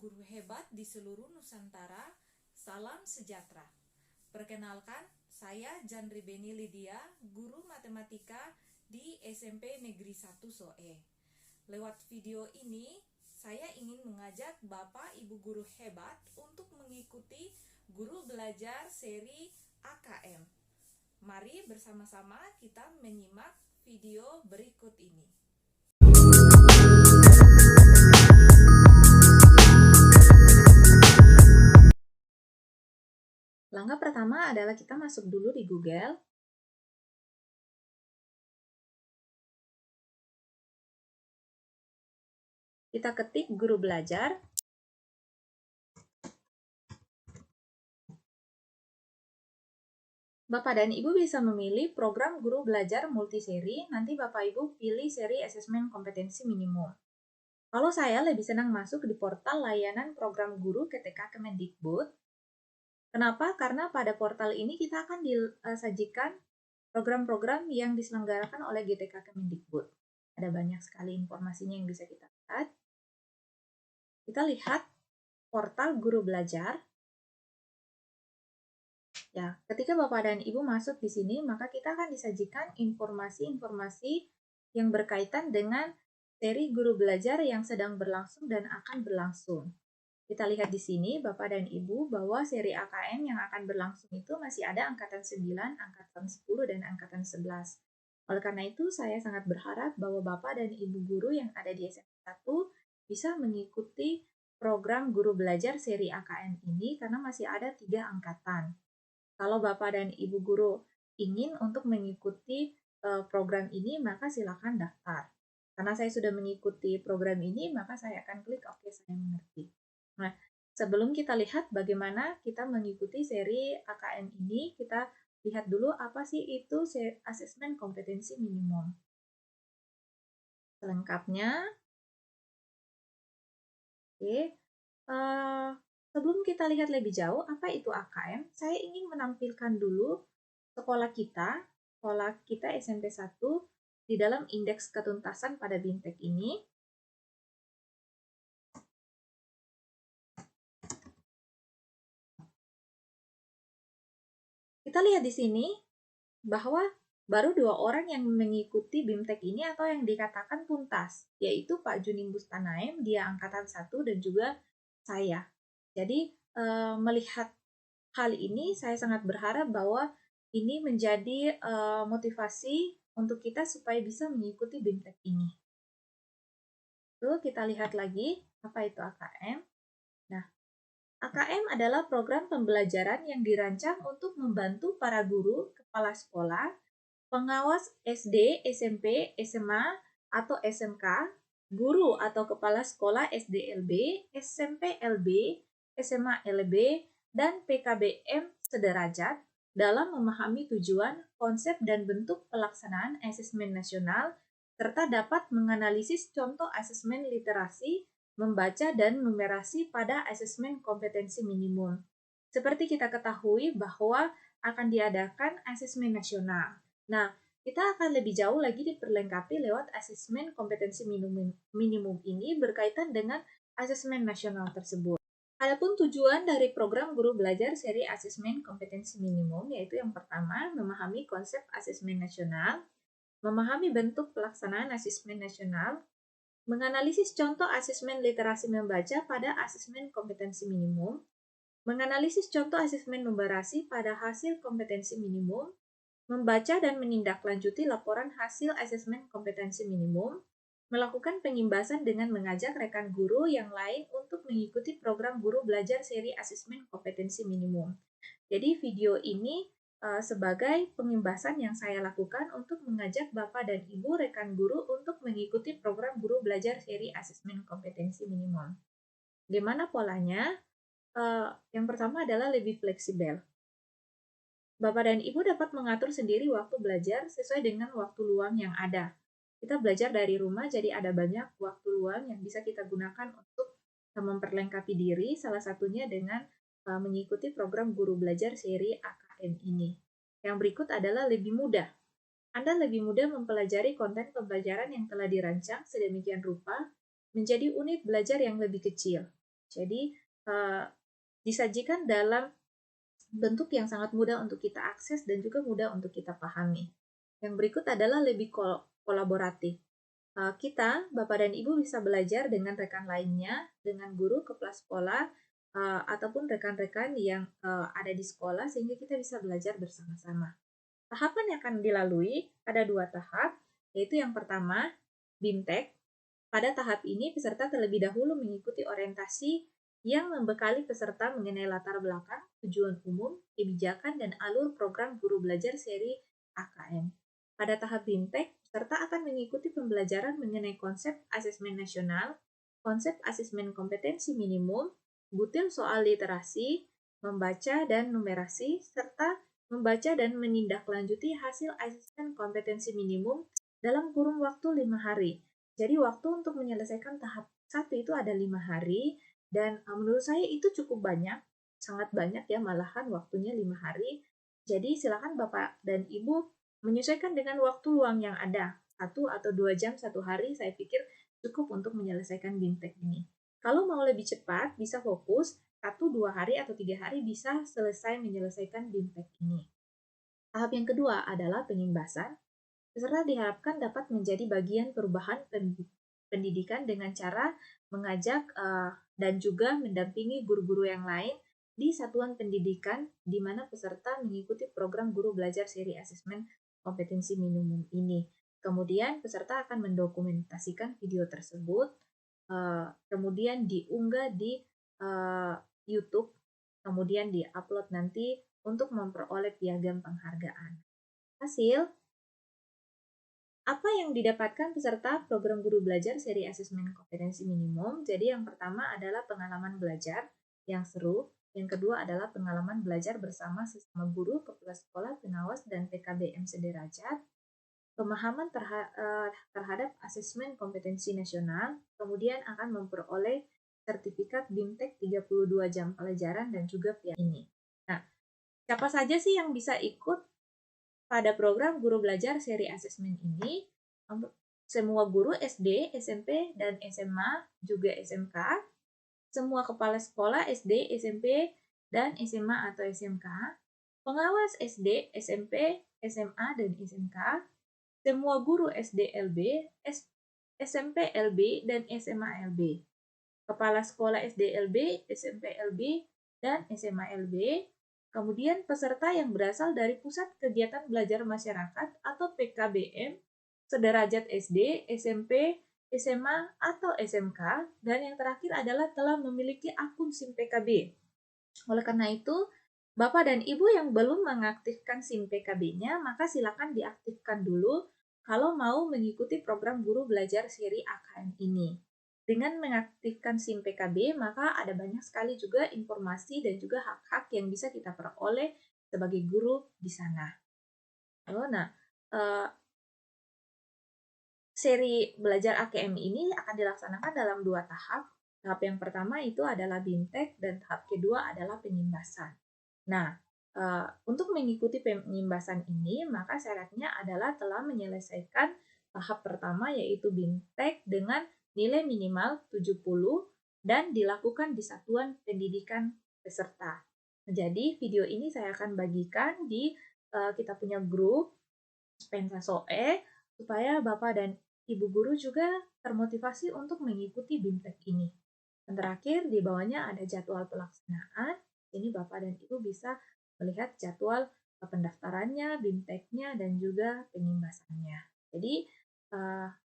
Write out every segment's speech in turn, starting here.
guru hebat di seluruh Nusantara, salam sejahtera. Perkenalkan, saya Jandri Beni Lydia, guru matematika di SMP Negeri 1 Soe. Lewat video ini, saya ingin mengajak Bapak Ibu guru hebat untuk mengikuti guru belajar seri AKM. Mari bersama-sama kita menyimak video berikut ini. Langkah pertama adalah kita masuk dulu di Google. Kita ketik guru belajar. Bapak dan Ibu bisa memilih program guru belajar multiseri, nanti Bapak Ibu pilih seri asesmen kompetensi minimum. Kalau saya lebih senang masuk di portal layanan program guru KTK Kemendikbud. Kenapa? Karena pada portal ini kita akan disajikan program-program yang diselenggarakan oleh GTK Kemendikbud. Ada banyak sekali informasinya yang bisa kita lihat. Kita lihat portal guru belajar. Ya, ketika Bapak dan Ibu masuk di sini, maka kita akan disajikan informasi-informasi yang berkaitan dengan seri guru belajar yang sedang berlangsung dan akan berlangsung. Kita lihat di sini, Bapak dan Ibu, bahwa seri AKM yang akan berlangsung itu masih ada angkatan 9, angkatan 10, dan angkatan 11. Oleh karena itu, saya sangat berharap bahwa Bapak dan Ibu guru yang ada di SMP 1 bisa mengikuti program guru belajar seri AKM ini karena masih ada 3 angkatan. Kalau Bapak dan Ibu guru ingin untuk mengikuti program ini, maka silakan daftar. Karena saya sudah mengikuti program ini, maka saya akan klik oke, saya mengerti. Nah, sebelum kita lihat bagaimana kita mengikuti seri AKM ini, kita lihat dulu apa sih itu asesmen kompetensi minimum. Selengkapnya, oke. Sebelum kita lihat lebih jauh apa itu AKM, saya ingin menampilkan dulu sekolah kita SMP 1 di dalam indeks ketuntasan pada BIMTEK ini. Kita lihat di sini bahwa baru 2 orang yang mengikuti BIMTEK ini atau yang dikatakan tuntas, yaitu Pak Juning Bustanaim, dia angkatan 1, dan juga saya. Jadi, melihat hal ini, saya sangat berharap bahwa ini menjadi motivasi untuk kita supaya bisa mengikuti BIMTEK ini. Lalu kita lihat lagi, apa itu AKM? Nah, AKM adalah program pembelajaran yang dirancang untuk membantu para guru, kepala sekolah, pengawas SD, SMP, SMA, atau SMK, guru atau kepala sekolah SDLB, SMP LB, SMA LB, dan PKBM sederajat dalam memahami tujuan, konsep, dan bentuk pelaksanaan asesmen nasional, serta dapat menganalisis contoh asesmen literasi, membaca, dan numerasi pada asesmen kompetensi minimum. Seperti kita ketahui bahwa akan diadakan asesmen nasional. Nah, kita akan lebih jauh lagi diperlengkapi lewat asesmen kompetensi minimum ini berkaitan dengan asesmen nasional tersebut. Adapun tujuan dari program guru belajar seri asesmen kompetensi minimum yaitu yang pertama, memahami konsep asesmen nasional, memahami bentuk pelaksanaan asesmen nasional, menganalisis contoh asesmen literasi membaca pada asesmen kompetensi minimum, menganalisis contoh asesmen numerasi pada hasil kompetensi minimum, membaca dan menindaklanjuti laporan hasil asesmen kompetensi minimum, melakukan pengimbasan dengan mengajak rekan guru yang lain untuk mengikuti program guru belajar seri asesmen kompetensi minimum. Jadi video ini sebagai pengimbasan yang saya lakukan untuk mengajak Bapak dan Ibu rekan guru untuk mengikuti program guru belajar seri asesmen kompetensi minimum. Gimana polanya? Yang pertama adalah lebih fleksibel. Bapak dan Ibu dapat mengatur sendiri waktu belajar sesuai dengan waktu luang yang ada. Kita belajar dari rumah, jadi ada banyak waktu luang yang bisa kita gunakan untuk memperlengkapi diri, salah satunya dengan mengikuti program guru belajar seri AKM ini. Yang berikut adalah lebih mudah. Anda lebih mudah mempelajari konten pembelajaran yang telah dirancang sedemikian rupa menjadi unit belajar yang lebih kecil. Jadi disajikan dalam bentuk yang sangat mudah untuk kita akses dan juga mudah untuk kita pahami. Yang berikut adalah lebih kolaboratif. Kita, Bapak dan Ibu, bisa belajar dengan rekan lainnya, dengan guru, kepala sekolah, ataupun rekan-rekan yang ada di sekolah, sehingga kita bisa belajar bersama-sama. Tahapan yang akan dilalui ada 2 tahap, yaitu yang pertama, BIMTEK. Pada tahap ini, peserta terlebih dahulu mengikuti orientasi yang membekali peserta mengenai latar belakang, tujuan umum, kebijakan, dan alur program guru belajar seri AKM. Pada tahap BIMTEK, peserta akan mengikuti pembelajaran mengenai konsep asesmen nasional, konsep asesmen kompetensi minimum, butir soal literasi, membaca dan numerasi, serta membaca dan menindaklanjuti hasil asesmen kompetensi minimum dalam kurun waktu 5 hari. Jadi waktu untuk menyelesaikan tahap 1 itu ada 5 hari, dan menurut saya itu cukup banyak, sangat banyak ya, malahan waktunya 5 hari. Jadi silakan Bapak dan Ibu menyesuaikan dengan waktu luang yang ada. 1 atau 2 jam 1 hari saya pikir cukup untuk menyelesaikan BIMTEK ini. Kalau mau lebih cepat, bisa fokus 1-2 hari atau 3 hari bisa selesai menyelesaikan BIMTEK ini. Tahap yang kedua adalah pengimbasan. Peserta diharapkan dapat menjadi bagian perubahan pendidikan dengan cara mengajak dan juga mendampingi guru-guru yang lain di satuan pendidikan di mana peserta mengikuti program guru belajar seri asesmen kompetensi minimum ini. Kemudian peserta akan mendokumentasikan video tersebut, kemudian diunggah di YouTube, kemudian diupload nanti untuk memperoleh piagam penghargaan. Hasil apa yang didapatkan peserta program guru belajar seri asesmen kompetensi minimum? Jadi yang pertama adalah pengalaman belajar yang seru, yang kedua adalah pengalaman belajar bersama sesama guru, kepala sekolah, pengawas, dan PKBM sederajat, pemahaman terhadap asesmen kompetensi nasional, kemudian akan memperoleh sertifikat BIMTEK 32 jam pelajaran dan juga piagam ini. Nah, siapa saja sih yang bisa ikut pada program guru belajar seri asesmen ini? Semua guru SD, SMP, dan SMA, juga SMK, semua kepala sekolah SD, SMP, dan SMA atau SMK, pengawas SD, SMP, SMA, dan SMK, semua guru SD LB, SMP LB, dan SMA LB, kepala sekolah SD LB, SMP LB, dan SMA LB, kemudian peserta yang berasal dari Pusat Kegiatan Belajar Masyarakat atau PKBM, sederajat SD, SMP, SMA, atau SMK, dan yang terakhir adalah telah memiliki akun SIM PKB. Oleh karena itu, Bapak dan Ibu yang belum mengaktifkan SIM PKB-nya, maka silakan diaktifkan dulu kalau mau mengikuti program guru belajar seri AKM ini. Dengan mengaktifkan SIM PKB, maka ada banyak sekali juga informasi dan juga hak-hak yang bisa kita peroleh sebagai guru di sana. Seri belajar AKM ini akan dilaksanakan dalam 2 tahap. Tahap yang pertama itu adalah BIMTEK dan tahap kedua adalah pengimbasan. Nah, untuk mengikuti pengimbasan ini, maka syaratnya adalah telah menyelesaikan tahap pertama yaitu BIMTEK dengan nilai minimal 70 dan dilakukan di satuan pendidikan peserta. Jadi, video ini saya akan bagikan di kita punya grup Pensasoe supaya Bapak dan Ibu guru juga termotivasi untuk mengikuti BIMTEK ini. Dan terakhir, di bawahnya ada jadwal pelaksanaan. Ini Bapak dan Ibu bisa melihat jadwal pendaftarannya, BIMTEK-nya, dan juga pengimbasannya. Jadi,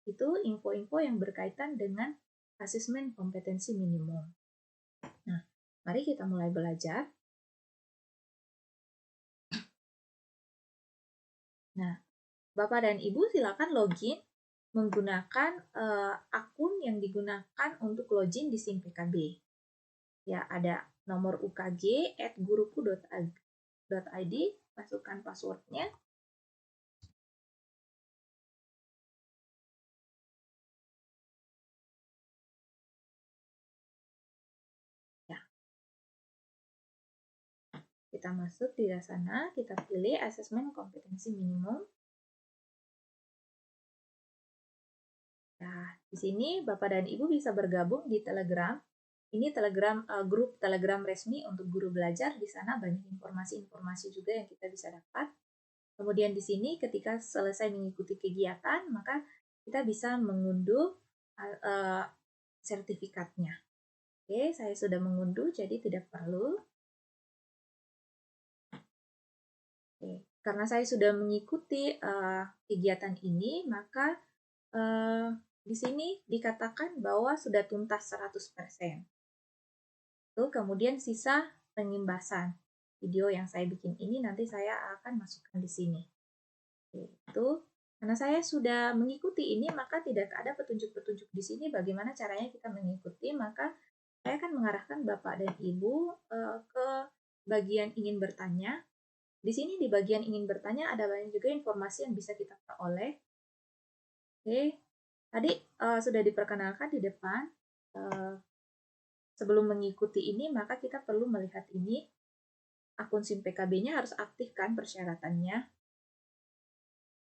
itu info-info yang berkaitan dengan asesmen kompetensi minimum. Nah, mari kita mulai belajar. Nah, Bapak dan Ibu silakan login menggunakan akun yang digunakan untuk login di SIM PKB. Ya, ada nomor UKG @guruku.id, masukkan passwordnya. Ya. Kita masuk di sana, kita pilih asesmen kompetensi minimum. Nah, di sini Bapak dan Ibu bisa bergabung di Telegram Ini grup Telegram resmi untuk guru belajar. Di sana banyak informasi-informasi juga yang kita bisa dapat. Kemudian di sini ketika selesai mengikuti kegiatan, maka kita bisa mengunduh sertifikatnya. Oke, saya sudah mengunduh, jadi tidak perlu. Oke, karena saya sudah mengikuti kegiatan ini, maka di sini dikatakan bahwa sudah tuntas 100%. Tuh, kemudian sisa pengimbasan. Video yang saya bikin ini nanti saya akan masukkan di sini. Itu karena saya sudah mengikuti ini, maka tidak ada petunjuk-petunjuk di sini bagaimana caranya kita mengikuti, maka saya akan mengarahkan Bapak dan Ibu ke bagian ingin bertanya. Di sini di bagian ingin bertanya ada banyak juga informasi yang bisa kita peroleh. Oke, tadi sudah diperkenalkan di depan. Sebelum mengikuti ini, maka kita perlu melihat ini. Akun SIM PKB-nya harus aktifkan persyaratannya.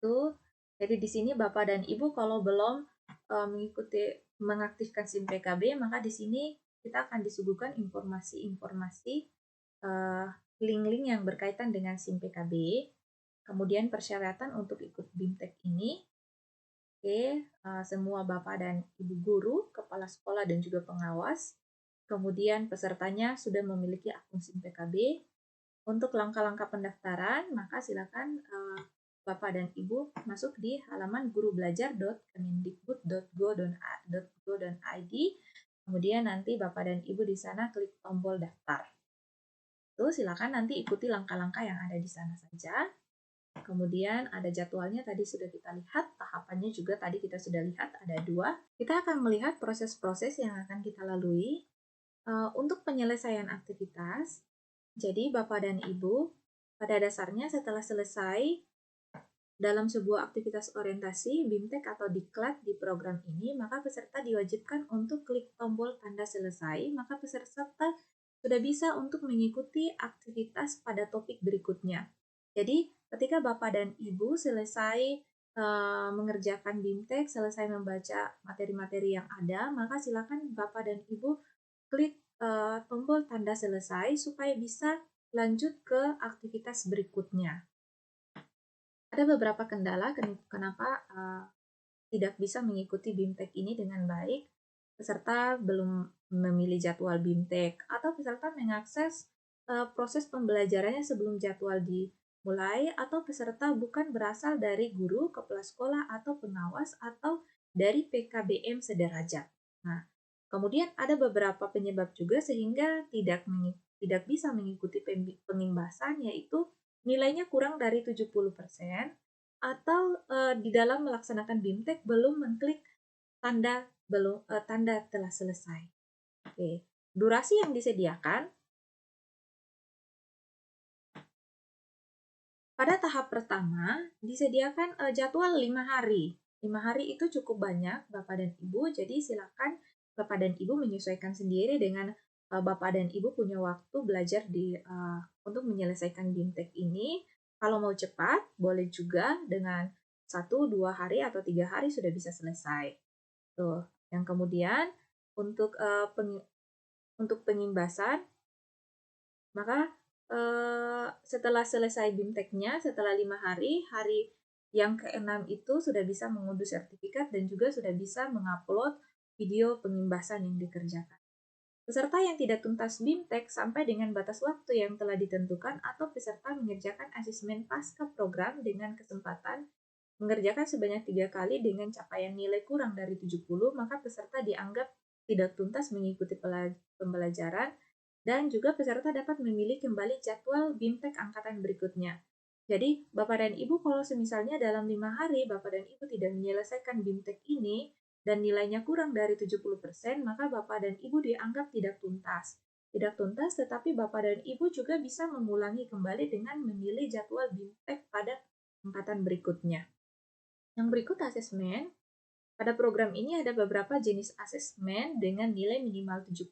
Tuh, jadi di sini Bapak dan Ibu kalau belum mengaktifkan SIM PKB, maka di sini kita akan disuguhkan informasi-informasi link-link yang berkaitan dengan SIM PKB, kemudian persyaratan untuk ikut BIMTEK ini. Oke, semua Bapak dan Ibu guru, kepala sekolah dan juga pengawas. Kemudian pesertanya sudah memiliki akun SIM PKB. Untuk langkah-langkah pendaftaran, maka silakan Bapak dan Ibu masuk di halaman gurubelajar.kemendikbud.go.id. Kemudian nanti Bapak dan Ibu di sana klik tombol daftar. Tuh, silakan nanti ikuti langkah-langkah yang ada di sana saja. Kemudian ada jadwalnya tadi sudah kita lihat, tahapannya juga tadi kita sudah lihat ada 2. Kita akan melihat proses-proses yang akan kita lalui untuk penyelesaian aktivitas. Jadi Bapak dan Ibu, pada dasarnya setelah selesai dalam sebuah aktivitas orientasi, BIMTEK atau diklat di program ini, maka peserta diwajibkan untuk klik tombol tanda selesai, maka peserta sudah bisa untuk mengikuti aktivitas pada topik berikutnya. Jadi, ketika Bapak dan Ibu selesai mengerjakan BIMTEK, selesai membaca materi-materi yang ada, maka silakan Bapak dan Ibu klik tombol tanda selesai supaya bisa lanjut ke aktivitas berikutnya. Ada beberapa kendala kenapa tidak bisa mengikuti BIMTEK ini dengan baik. Peserta belum memilih jadwal BIMTEK atau peserta mengakses proses pembelajarannya sebelum jadwal dimulai, atau peserta bukan berasal dari guru, kepala sekolah, atau pengawas, atau dari PKBM sederajat. Nah, kemudian ada beberapa penyebab juga sehingga tidak bisa mengikuti pengimbasan, yaitu nilainya kurang dari 70%, atau di dalam melaksanakan BIMTEK belum mengklik tanda telah selesai. Oke, durasi yang disediakan pada tahap pertama disediakan jadwal 5 hari. 5 hari itu cukup banyak Bapak dan Ibu, jadi silakan Bapak dan Ibu menyesuaikan sendiri dengan Bapak dan Ibu punya waktu belajar untuk menyelesaikan BIMTEK ini. Kalau mau cepat, boleh juga dengan 1-2 hari atau 3 hari sudah bisa selesai. Tuh. Yang kemudian untuk pengimbasan, maka setelah selesai BIMTEK-nya, setelah 5 hari, hari yang ke-6 itu sudah bisa mengunduh sertifikat dan juga sudah bisa mengupload video pengimbasan yang dikerjakan. Peserta yang tidak tuntas BIMTEK sampai dengan batas waktu yang telah ditentukan atau peserta mengerjakan asesmen pasca program dengan kesempatan mengerjakan sebanyak 3 kali dengan capaian nilai kurang dari 70, maka peserta dianggap tidak tuntas mengikuti pembelajaran, dan juga peserta dapat memilih kembali jadwal BIMTEK angkatan berikutnya. Jadi, Bapak dan Ibu kalau semisalnya dalam 5 hari Bapak dan Ibu tidak menyelesaikan BIMTEK ini dan nilainya kurang dari 70%, maka Bapak dan Ibu dianggap tidak tuntas. Tidak tuntas, tetapi Bapak dan Ibu juga bisa mengulangi kembali dengan memilih jadwal BIMTEK pada angkatan berikutnya. Yang berikut asesmen. Pada program ini ada beberapa jenis asesmen dengan nilai minimal 70,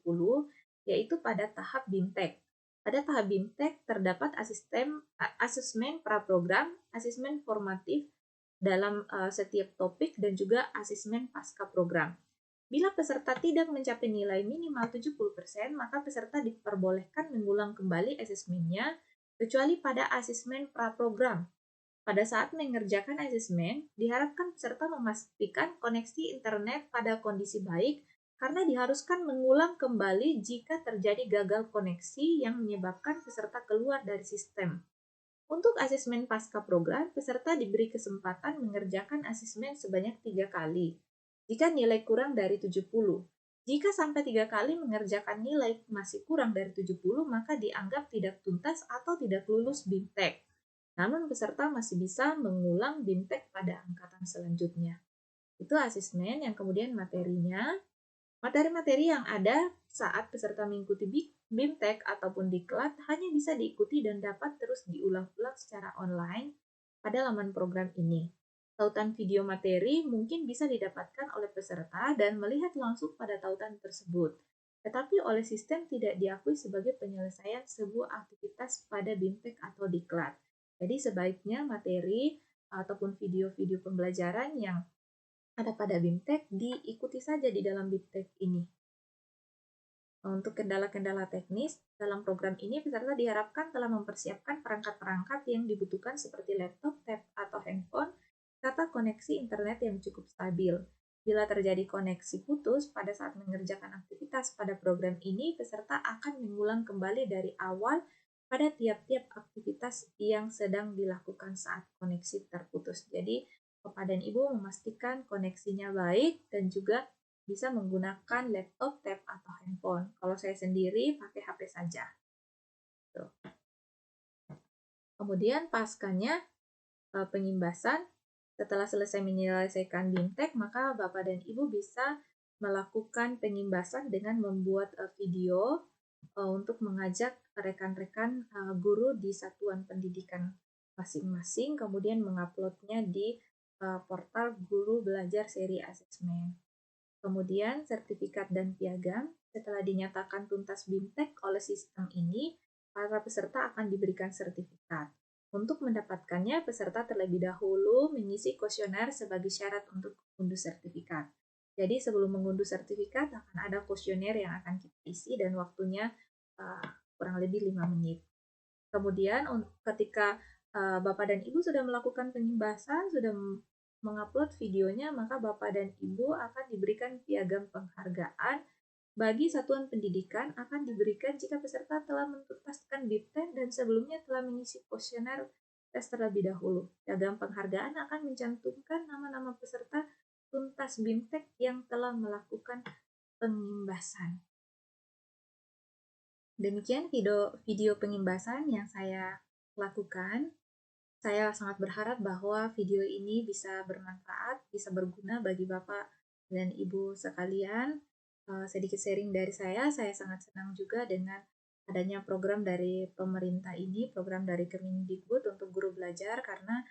yaitu pada tahap BIMTEK. Pada tahap BIMTEK terdapat asesmen praprogram, asesmen formatif dalam setiap topik, dan juga asesmen pasca program. Bila peserta tidak mencapai nilai minimal 70%, maka peserta diperbolehkan mengulang kembali asesmennya, kecuali pada asesmen praprogram. Pada saat mengerjakan asesmen, diharapkan peserta memastikan koneksi internet pada kondisi baik karena diharuskan mengulang kembali jika terjadi gagal koneksi yang menyebabkan peserta keluar dari sistem. Untuk asesmen pasca program, peserta diberi kesempatan mengerjakan asesmen sebanyak 3 kali. Jika nilai kurang dari 70, jika sampai 3 kali mengerjakan nilai masih kurang dari 70, maka dianggap tidak tuntas atau tidak lulus BIMTEK. Namun peserta masih bisa mengulang BIMTEK pada angkatan selanjutnya. Itu asesmen. Yang kemudian materinya. Materi-materi yang ada saat peserta mengikuti BIMTEK ataupun diklat hanya bisa diikuti dan dapat terus diulang-ulang secara online pada laman program ini. Tautan video materi mungkin bisa didapatkan oleh peserta dan melihat langsung pada tautan tersebut, tetapi oleh sistem tidak diakui sebagai penyelesaian sebuah aktivitas pada BIMTEK atau diklat. Jadi sebaiknya materi ataupun video-video pembelajaran yang ada pada BIMTEK diikuti saja di dalam BIMTEK ini. Untuk kendala-kendala teknis, dalam program ini peserta diharapkan telah mempersiapkan perangkat-perangkat yang dibutuhkan seperti laptop, tab, atau handphone, serta koneksi internet yang cukup stabil. Bila terjadi koneksi putus pada saat mengerjakan aktivitas pada program ini, peserta akan mengulang kembali dari awal pada tiap-tiap aktivitas yang sedang dilakukan saat koneksi terputus. Jadi, Bapak dan Ibu memastikan koneksinya baik dan juga bisa menggunakan laptop, tab, atau handphone. Kalau saya sendiri pakai HP saja. Tuh. Kemudian paskanya pengimbasan, setelah selesai menyelesaikan BIMTEK, maka Bapak dan Ibu bisa melakukan pengimbasan dengan membuat video untuk mengajak rekan-rekan guru di satuan pendidikan masing-masing, kemudian menguploadnya di portal Guru Belajar Seri Asesmen. Kemudian sertifikat dan piagam, setelah dinyatakan tuntas BIMTEK oleh sistem ini, para peserta akan diberikan sertifikat. Untuk mendapatkannya, peserta terlebih dahulu mengisi kuesioner sebagai syarat untuk mengunduh sertifikat. Jadi sebelum mengunduh sertifikat akan ada kuesioner yang akan kita isi dan waktunya kurang lebih 5 menit. Kemudian ketika Bapak dan Ibu sudah melakukan pengimbasan, sudah mengupload videonya, maka Bapak dan Ibu akan diberikan piagam penghargaan bagi satuan pendidikan akan diberikan jika peserta telah menuntaskan BIMTEK dan sebelumnya telah mengisi kuesioner tes terlebih dahulu. Piagam penghargaan akan mencantumkan nama-nama peserta tuntas BIMTEK yang telah melakukan pengimbasan. Demikian video pengimbasan yang saya lakukan. Saya sangat berharap bahwa video ini bisa bermanfaat, bisa berguna bagi Bapak dan Ibu sekalian. Sedikit sharing dari saya sangat senang juga dengan adanya program dari pemerintah ini, program dari Kemendikbud untuk guru belajar, karena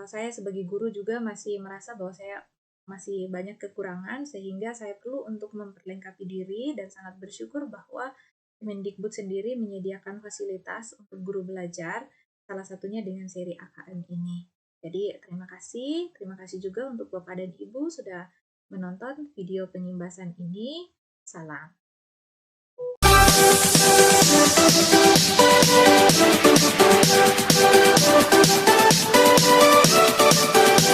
saya sebagai guru juga masih merasa bahwa saya masih banyak kekurangan, sehingga saya perlu untuk memperlengkapi diri dan sangat bersyukur bahwa Kemendikbud sendiri menyediakan fasilitas untuk guru belajar, salah satunya dengan seri AKM ini. Jadi terima kasih juga untuk Bapak dan Ibu sudah menonton video pengimbasan ini. Salam.